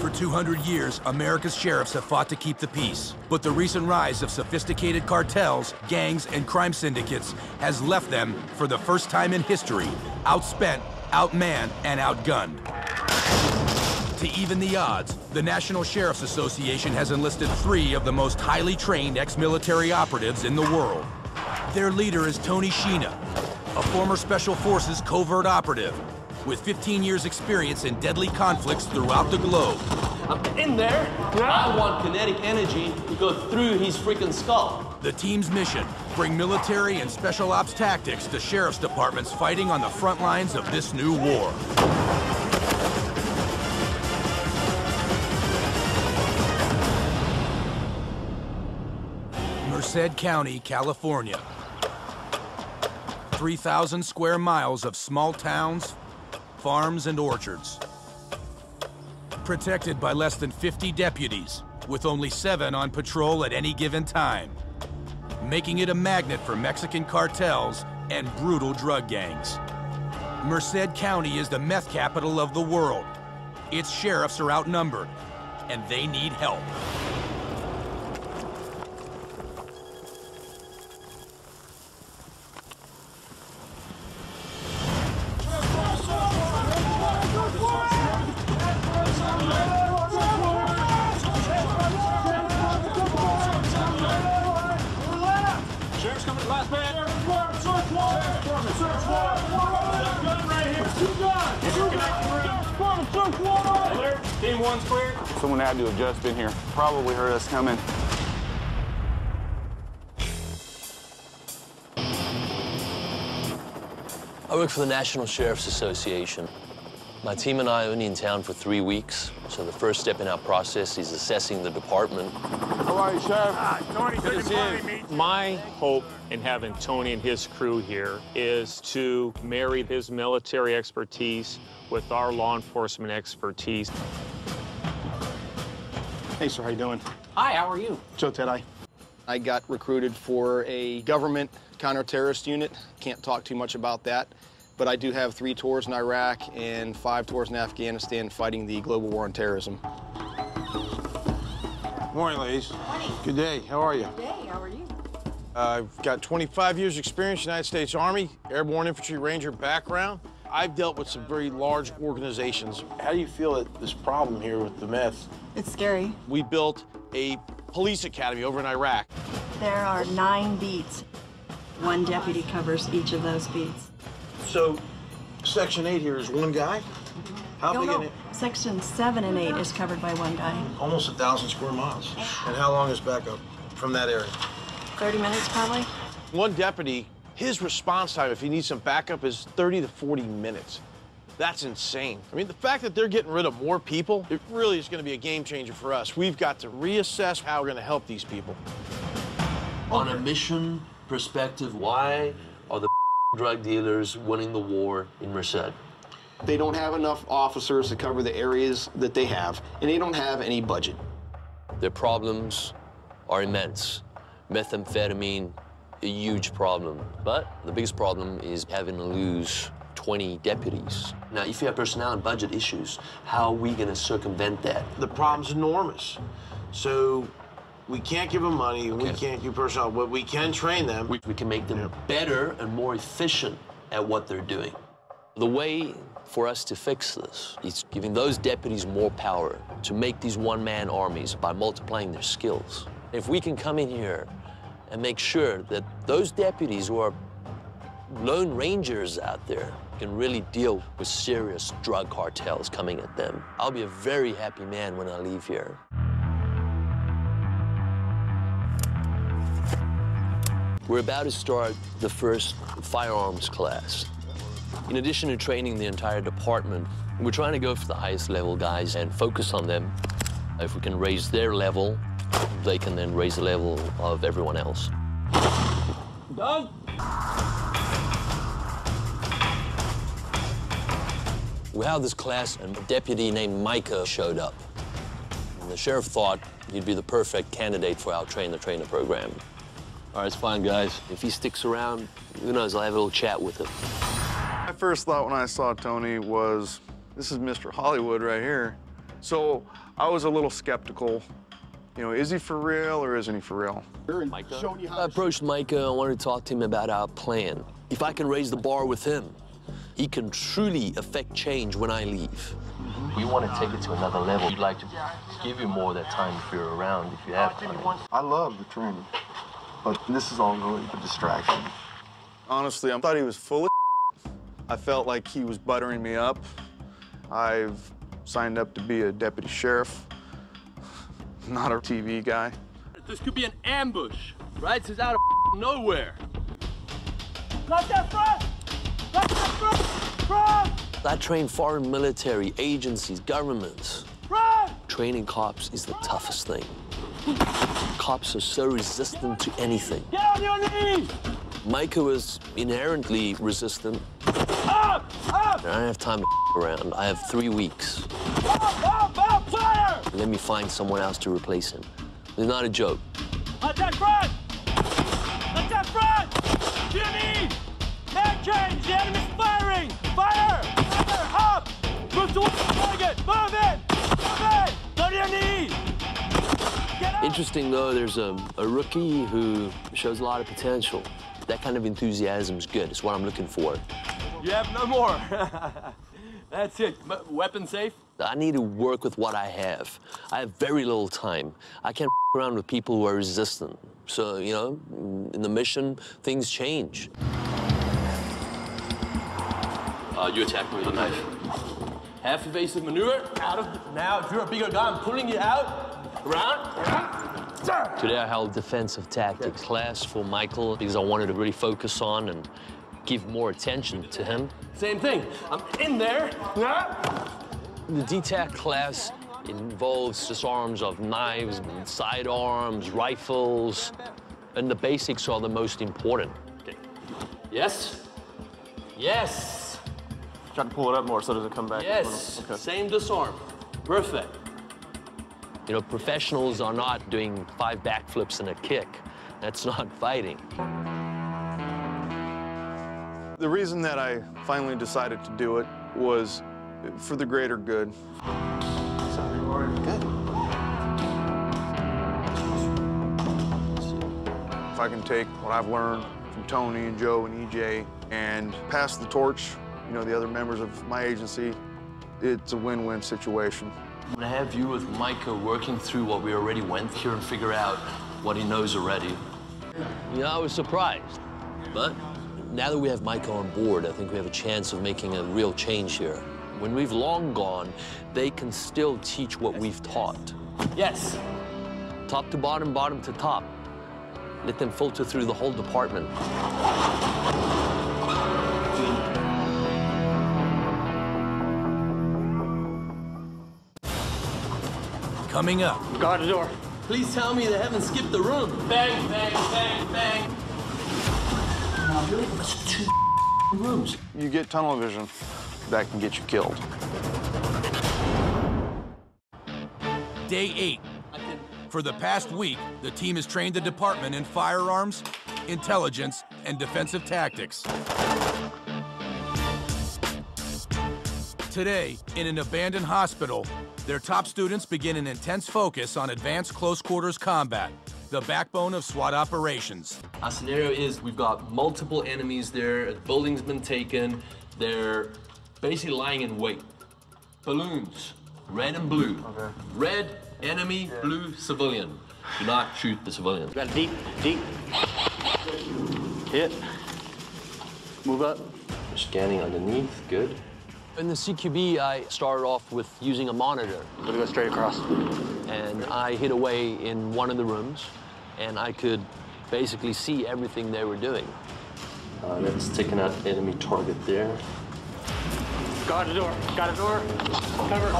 For 200 years, America's sheriffs have fought to keep the peace. But the recent rise of sophisticated cartels, gangs, and crime syndicates has left them, for the first time in history, outspent, outmanned, and outgunned. To even the odds, the National Sheriff's Association has enlisted 3 of the most highly trained ex-military operatives in the world. Their leader is Tony Schiena, a former Special Forces covert operative with 15 years experience in deadly conflicts throughout the globe. I'm in there. I want kinetic energy to go through his freaking skull. The team's mission, bring military and special ops tactics to sheriff's departments fighting on the front lines of this new war. Merced County, California. 3,000 square miles of small towns, farms, and orchards. Protected by less than 50 deputies, with only 7 on patrol at any given time, making it a magnet for Mexican cartels and brutal drug gangs. Merced County is the meth capital of the world. Its sheriffs are outnumbered, and they need help. Team 1's clear. Someone had to have just been here. Probably heard us coming. I work for the National Sheriff's Association. My team and I are only in town for 3 weeks, so the first step in our process is assessing the department. How are you, Sheriff? Tony, good to see you. My hope in having Tony and his crew here is to marry his military expertise with our law enforcement expertise. Hey, sir, how you doing? Hi, how are you? Joe Tedai. I got recruited for a government counter-terrorist unit. Can't talk too much about that, but I do have 3 tours in Iraq and 5 tours in Afghanistan fighting the global war on terrorism. Morning, ladies. Morning. Good day. How are you? Good day. How are you? I've got 25 years experience, United States Army, Airborne Infantry Ranger background. I've dealt with some very large organizations. How do you feel at this problem here with the meth? It's scary. We built a police academy over in Iraq. There are 9 beats. 1 deputy covers each of those beats. So, Section 8 here is 1 guy? How big No, is it? Section 7 and 8 is covered by 1 guy. Almost 1,000 square miles. And how long is backup from that area? 30 minutes, probably. 1 deputy, his response time, if he needs some backup, is 30 to 40 minutes. That's insane. I mean, the fact that they're getting rid of more people, it really is going to be a game changer for us. We've got to reassess how we're going to help these people. On a mission perspective, why are the drug dealers winning the war in Merced? They don't have enough officers to cover the areas that they have, and they don't have any budget. Their problems are immense. Methamphetamine, a huge problem. But the biggest problem is having to lose 20 deputies. Now, if you have personnel and budget issues, how are we going to circumvent that? The problem's enormous. So we can't give them money, we can't give personnel, but we can train them. We can make them better and more efficient at what they're doing. The way for us to fix this is giving those deputies more power to make these one-man armies by multiplying their skills. If we can come in here and make sure that those deputies who are lone rangers out there can really deal with serious drug cartels coming at them, I'll be a very happy man when I leave here. We're about to start the first firearms class. In addition to training the entire department, we're trying to go for the highest level guys and focus on them. If we can raise their level, they can then raise the level of everyone else. Done. We had this class, and a deputy named Micah showed up. And the sheriff thought he'd be the perfect candidate for our train-the-trainer program. All right, it's fine, guys. If he sticks around, who knows, I'll have a little chat with him. My first thought when I saw Tony was, this is Mr. Hollywood right here. So I was a little skeptical. You know, is he for real or isn't he for real? I approached Micah. I wanted to talk to him about our plan. If I can raise the bar with him, he can truly affect change when I leave. We want to take it to another level. We'd like to give you more of that time if you're around, if you have time. I love the training, but this is all going for distraction. Honestly, I thought he was full of I felt like he was buttering me up. I've signed up to be a deputy sheriff, not a TV guy. This could be an ambush, right? This is out of nowhere. Got that front! Got that front! Front! I train foreign military, agencies, governments. Front! Training cops is the toughest thing. Cops are so resistant to anything. Get on your knees! Micah was inherently resistant. Up! Up! I don't have time to around. I have 3 weeks. Up! Fire! Let me find someone else to replace him. It's not a joke. Attack front! Attack front! To your knees! Man change! The enemy's firing! Fire! Fire! Up! Move towards the target! Move in! Move in! Go to your knees! Get up! Interesting, though, there's a rookie who shows a lot of potential. That kind of enthusiasm is good. It's what I'm looking for. You have no more. That's it. Weapon safe? I need to work with what I have. I have very little time. I can't around with people who are resistant. So, you know, in the mission, things change. You attack me with a knife. Half evasive maneuver. Out of now. If you're a bigger guy, I'm pulling you out. Around. Today I held defensive tactics class for Michael because I wanted to really focus on and give more attention to him. Same thing. I'm in there. The DTAC class involves disarms of knives, sidearms, rifles, and the basics are the most important. Okay. Yes. Yes. Try to pull it up more so does it come back? Yes. Okay. Same disarm. Perfect. You know, professionals are not doing 5 backflips and a kick. That's not fighting. The reason that I finally decided to do it was for the greater good. Good. If I can take what I've learned from Tony and Joe and EJ and pass the torch, you know, the other members of my agency, it's a win-win situation. I'm gonna have you with Micah working through what we already went through and figure out what he knows already. You know, I was surprised, but now that we have Micah on board, I think we have a chance of making a real change here. When we've long gone, they can still teach what we've taught. Yes. Top to bottom, bottom to top. Let them filter through the whole department. Coming up. Guard the door. Please tell me they haven't skipped the room. Bang, bang, bang, bang. No, really? That's 2 rooms. You get tunnel vision, that can get you killed. Day 8. For the past week, the team has trained the department in firearms, intelligence, and defensive tactics. Today, in an abandoned hospital, their top students begin an intense focus on advanced close quarters combat, the backbone of SWAT operations. Our scenario is we've got multiple enemies there, a building's been taken, they're basically lying in wait. Balloons, red and blue. Okay. Red, enemy, blue, civilian. Do not shoot the civilians. Got deep. Hit. Move up. We're scanning underneath, good. In the CQB, I started off with using a monitor. We're gonna go straight across. And I hid away in one of the rooms, and I could basically see everything they were doing. That's taking out enemy target there. Guard the door. Got a door. Cover.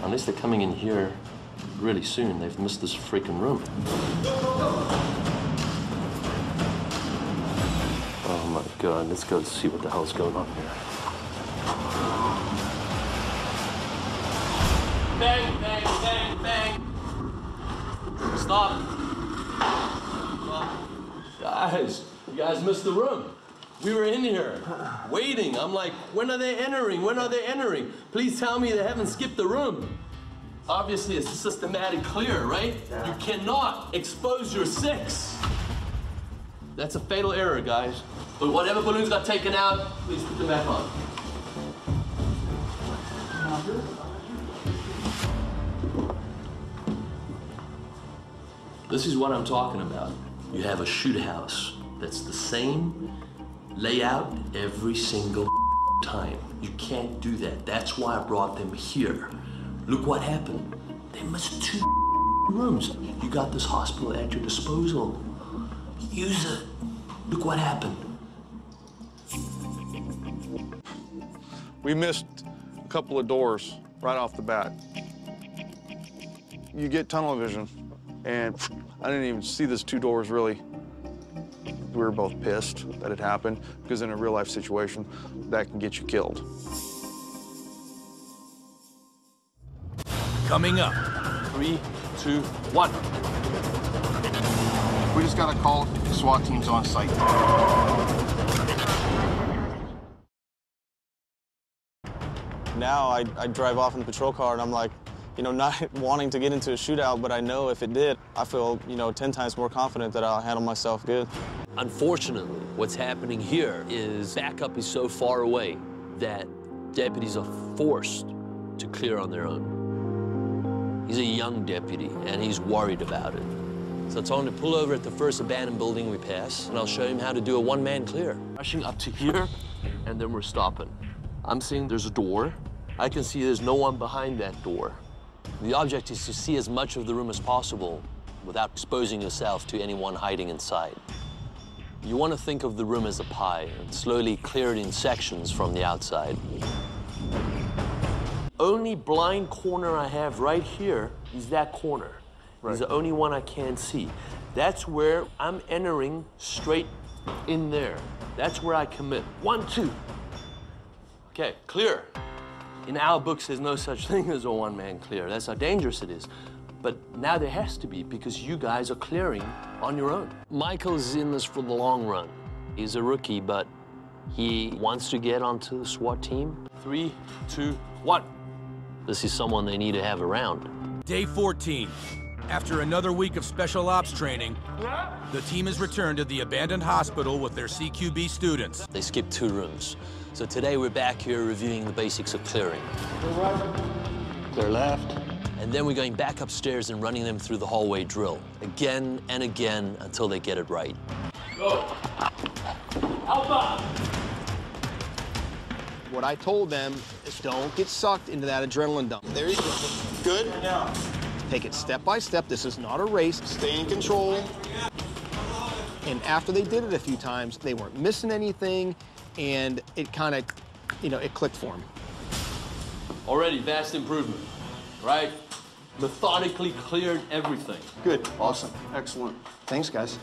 Unless they're coming in here really soon, they've missed this freaking room. Oh my God, let's go see what the hell's going on here. Bang, bang, bang, bang. Stop. Stop. Guys, you guys missed the room. We were in here, waiting. I'm like, when are they entering? When are they entering? Please tell me they haven't skipped the room. Obviously, it's a systematic clear, right? You cannot expose your 6. That's a fatal error, guys. But whatever balloons got taken out, please put them back on. This is what I'm talking about. You have a shoot house that's the same layout every single time. You can't do that. That's why I brought them here. Look what happened. They missed 2 rooms. You got this hospital at your disposal. Use it. Look what happened. We missed a couple of doors right off the bat. You get tunnel vision, and I didn't even see those 2 doors really. We were both pissed that it happened, because in a real-life situation, that can get you killed. Coming up. 3, 2, 1. We just got a call. SWAT team's on site. Now I drive off in the patrol car and I'm like, you know, not wanting to get into a shootout, but I know if it did, I feel, you know, 10 times more confident that I'll handle myself good. Unfortunately, what's happening here is backup is so far away that deputies are forced to clear on their own. He's a young deputy, and he's worried about it. So I told him to pull over at the first abandoned building we pass, and I'll show him how to do a one-man clear. Rushing up to here, and then we're stopping. I'm seeing there's a door. I can see there's no one behind that door. The object is to see as much of the room as possible without exposing yourself to anyone hiding inside. You want to think of the room as a pie and slowly clear it in sections from the outside. Only blind corner I have right here is that corner. Right. It's the only one I can't see. That's where I'm entering straight in there. That's where I commit. 1, 2. Okay, clear. In our books, there's no such thing as a one-man clear. That's how dangerous it is. But now there has to be, because you guys are clearing on your own. Michael's in this for the long run. He's a rookie, but he wants to get onto the SWAT team. 3, 2, 1. This is someone they need to have around. Day 14. After another week of special ops training, the team has returned to the abandoned hospital with their CQB students. They skipped 2 rooms. So today we're back here reviewing the basics of clearing. Clear right. Clear left. And then we're going back upstairs and running them through the hallway drill, again and again until they get it right. Go. Alpha. What I told them is don't get sucked into that adrenaline dump. There you go. Good. Now. Take it step by step. This is not a race. Stay in control. And after they did it a few times, they weren't missing anything, and it kind of, you know, it clicked for them. Already vast improvement, right? Methodically cleared everything. Good. Awesome. Excellent. Thanks, guys.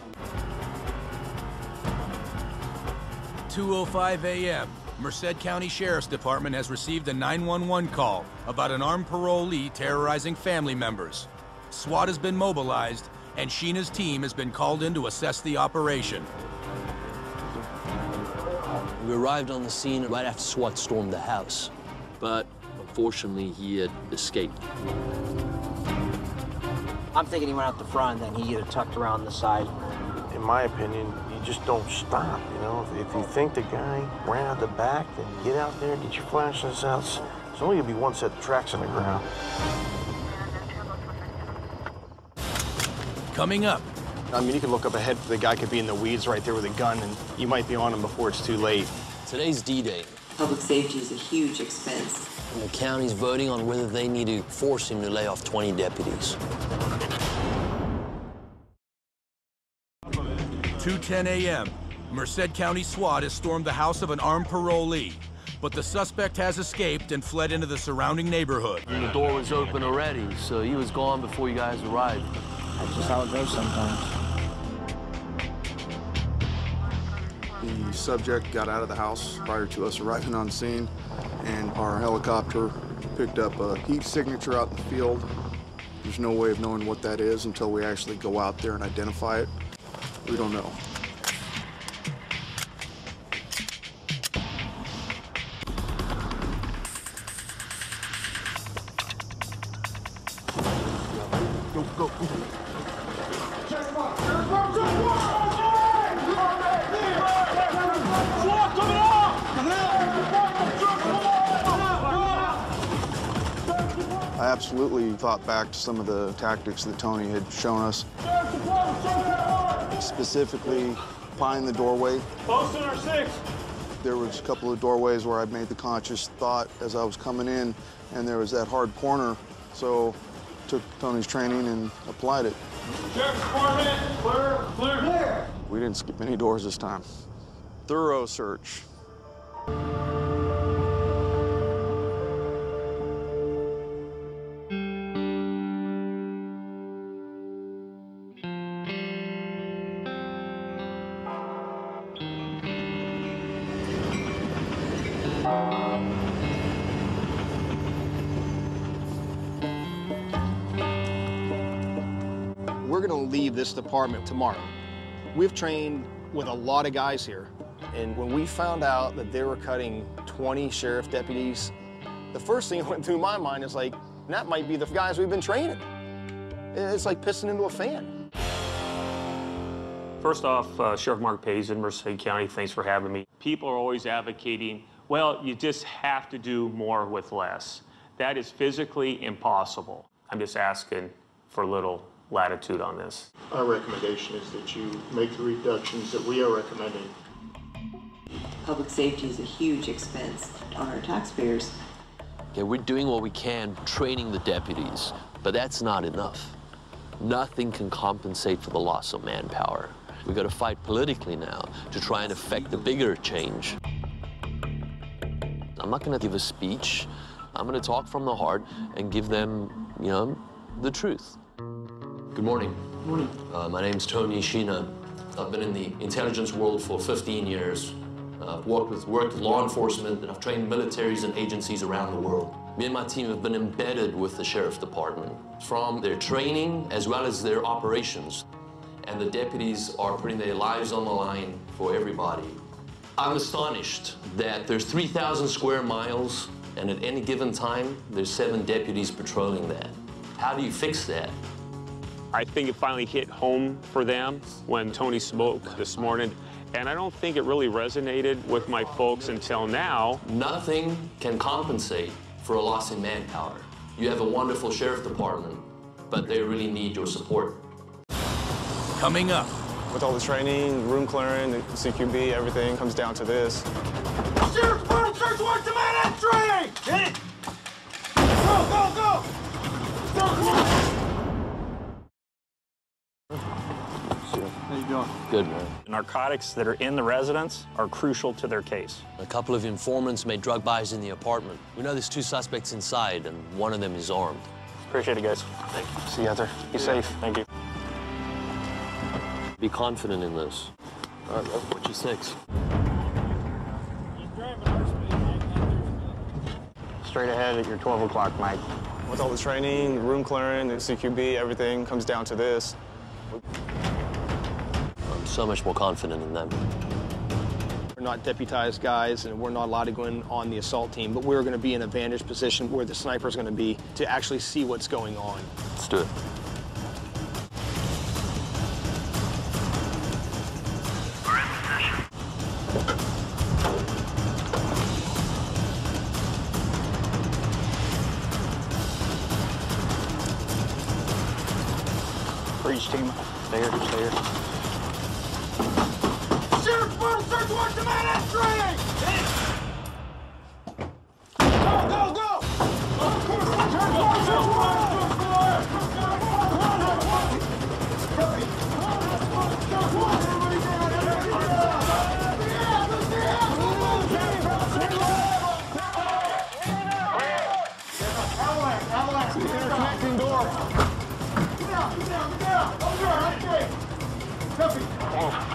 2:05 a.m. Merced County Sheriff's Department has received a 911 call about an armed parolee terrorizing family members. SWAT has been mobilized, and Schiena's team has been called in to assess the operation. We arrived on the scene right after SWAT stormed the house, but unfortunately he had escaped. I'm thinking he went out the front, then he either tucked around the side. In my opinion, you just don't stop, you know? If you think the guy ran out the back, then get out there, get your flashes out. There's only gonna be one set of tracks on the ground. Coming up. I mean, you can look up ahead. The guy could be in the weeds right there with a gun, and you might be on him before it's too late. Today's D-Day. Public safety is a huge expense. And the county's voting on whether they need to force him to lay off 20 deputies. 2:10 a.m. Merced County SWAT has stormed the house of an armed parolee, but the suspect has escaped and fled into the surrounding neighborhood. And the door was open already, so he was gone before you guys arrived. That's just how it goes sometimes. The subject got out of the house prior to us arriving on scene, and our helicopter picked up a heat signature out in the field. There's no way of knowing what that is until we actually go out there and identify it. We don't know. absolutely thought back to some of the tactics that Tony had shown us. Specifically, pieing the doorway. Post in our 6. There was a couple of doorways where I made the conscious thought as I was coming in, and there was that hard corner, so took Tony's training and applied it. Sheriff's Department, clear, clear, clear. We didn't skip any doors this time. Thorough search. We're gonna leave this department tomorrow. We've trained with a lot of guys here, and when we found out that they were cutting 20 sheriff deputies, the first thing that went through my mind is like, that might be the guys we've been training. It's like pissing into a fan. First off, Sheriff Mark Payson in Merced County, thanks for having me. People are always advocating, well, you just have to do more with less. That is physically impossible. I'm just asking for a little latitude on this. Our recommendation is that you make the reductions that we are recommending. Public safety is a huge expense on our taxpayers. Okay, we're doing what we can, training the deputies, but that's not enough. Nothing can compensate for the loss of manpower. We've got to fight politically now to try and affect the bigger change. I'm not going to give a speech. I'm going to talk from the heart and give them, you know, the truth. Good morning. Good morning. My name's Tony Schiena. I've been in the intelligence world for 15 years. I've worked with law enforcement, and I've trained militaries and agencies around the world. Me and my team have been embedded with the Sheriff's Department, from their training as well as their operations. And the deputies are putting their lives on the line for everybody. I'm astonished that there's 3,000 square miles, and at any given time, there's 7 deputies patrolling that. How do you fix that? I think it finally hit home for them when Tony spoke this morning, and I don't think it really resonated with my folks until now. Nothing can compensate for a loss in manpower. You have a wonderful sheriff department, but they really need your support. Coming up. With all the training, room clearing, the CQB, everything comes down to this. Sheriff's Department, search warrant, demand entry! Hit it! Go, go, go! Search warrant! How you doing? Good, man. Narcotics that are in the residence are crucial to their case. A couple of informants made drug buys in the apartment. We know there's 2 suspects inside, and one of them is armed. Appreciate it, guys. Thank you. See you out there. Be safe. Thank you. Be confident in this. All right, what's your 6? Straight ahead at your 12 o'clock, Mike. With all the training, room clearing, the CQB, everything comes down to this. I'm so much more confident in them. We're not deputized guys, and we're not allowed to go in on the assault team, but we're going to be in a vantage position where the sniper's going to be to actually see what's going on. Let's do it. For each team, stay here, stay here. Sheriff's Department, search warrant, demand entry! Hit it! Go, go, go! Sheriff's Department, search Interconnecting door. Get down, get down, get down! Over there, right there! Tuffy,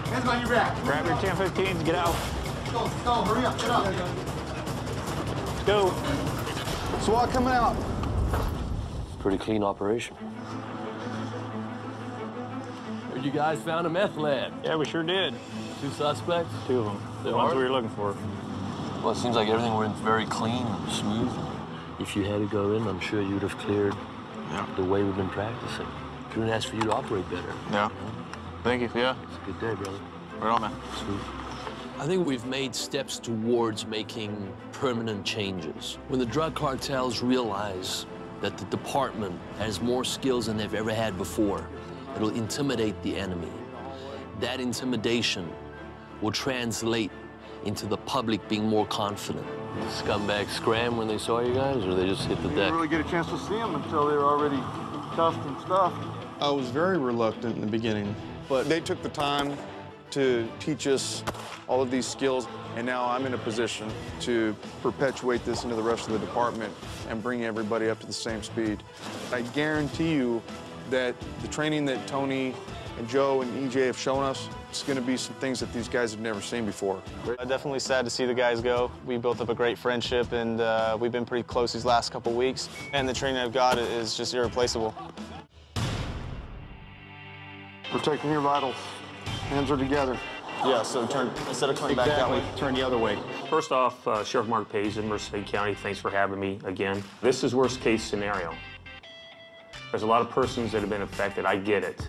hands on your back. Grab your 10-15s, get out. Go, go, hurry up, get up. Let's go. SWAT coming out. Pretty clean operation. Heard you guys found a meth lab. Yeah, we sure did. 2 suspects? 2 of them. The ones we were looking for. Well, it seems like everything went very clean and smooth. If you had to go in, I'm sure you'd have cleared the way we've been practicing. Couldn't ask for you to operate better. Yeah. Thank you, yeah. It's a good day, brother. Right on, man. Sweet. I think we've made steps towards making permanent changes. When the drug cartels realize that the department has more skills than they've ever had before. It'll intimidate the enemy. That intimidation will translate into the public being more confident. The scumbags scram when they saw you guys, or they just hit the deck? Didn't really get a chance to see them until they were already cuffed and stuffed. I was very reluctant in the beginning, But they took the time to teach us all of these skills, and now I'm in a position to perpetuate this into the rest of the department and bring everybody up to the same speed. I guarantee you that the training that Tony and Joe and EJ have shown us, it's going to be some things that these guys have never seen before. I'm definitely sad to see the guys go. We built up a great friendship, and we've been pretty close these last couple weeks. And the training I've got is just irreplaceable. Protecting your vitals. Hands are together. Yeah, so turn, instead of coming back that way, turn the other way. First off, Sheriff Mark Payson, Merced County, thanks for having me again. This is worst case scenario. There's a lot of persons that have been affected, I get it.